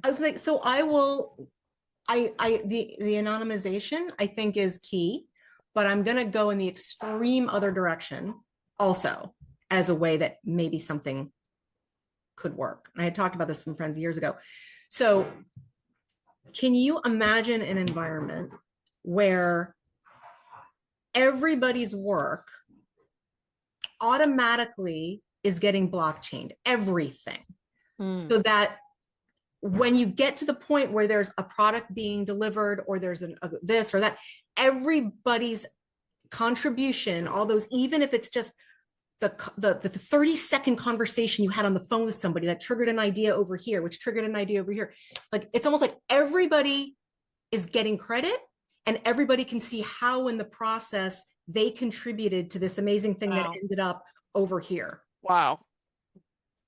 I was like, so the anonymization I think is key, but I'm going to go in the extreme other direction also as a way that maybe something could work. And I had talked about this with some friends years ago. So can you imagine an environment where everybody's work automatically is getting blockchained, everything, so that when you get to the point where there's a product being delivered or there's this or that, everybody's contribution, all those, even if it's just the 30-second conversation you had on the phone with somebody that triggered an idea over here, which triggered an idea over here, like it's almost like everybody is getting credit and everybody can see how in the process they contributed to this amazing thing that ended up over here. Wow.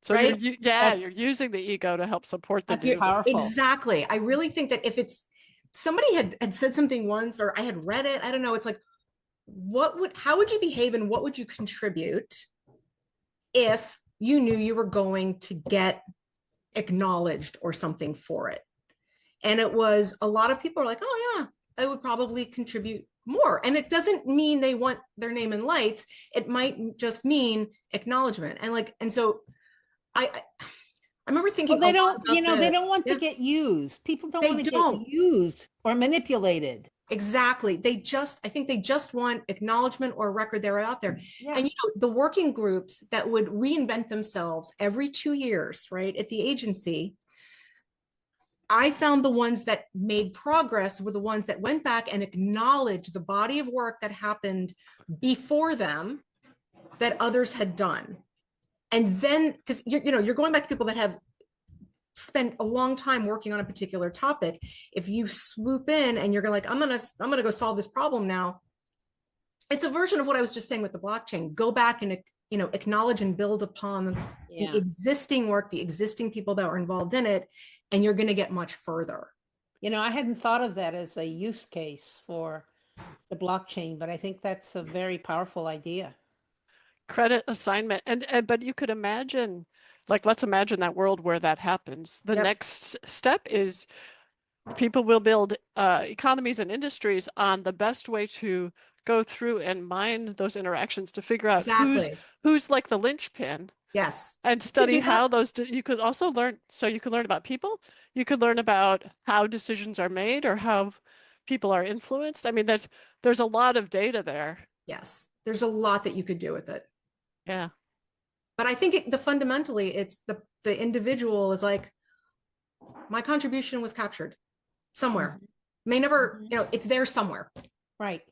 So right? you're using the ego to help support the That's powerful. Exactly. I really think that if it's somebody had said something once, or I had read it, I don't know, it's like, how would you behave and what would you contribute if you knew you were going to get acknowledged or something for it? And it was, a lot of people are like, oh yeah, I would probably contribute more. And it doesn't mean they want their name in lights. It might just mean acknowledgement. And so I remember thinking, well, they don't, they don't want to get used. People don't want to get used or manipulated. Exactly. I think they just want acknowledgement or a record they're out there. Yeah. And the working groups that would reinvent themselves every 2 years, right, at the agency, I found the ones that made progress were the ones that went back and acknowledged the body of work that happened before them that others had done. And then, because you're going back to people that have spent a long time working on a particular topic. If you swoop in and you're like, I'm gonna go solve this problem now, it's a version of what I was just saying with the blockchain. Go back and acknowledge and build upon the existing work, the existing people that were involved in it, and you're going to get much further. I hadn't thought of that as a use case for the blockchain, but I think that's a very powerful idea. Credit assignment. But you could imagine, let's imagine that world where that happens. The next step is people will build economies and industries on the best way to go through and mine those interactions to figure out who's like the linchpin. Yes. And study how you could also learn. So you could learn about people. You could learn about how decisions are made or how people are influenced. I mean, there's a lot of data there. Yes. There's a lot that you could do with it. Yeah. But I think fundamentally, it's the individual is like, my contribution was captured somewhere. May never, it's there somewhere. Right.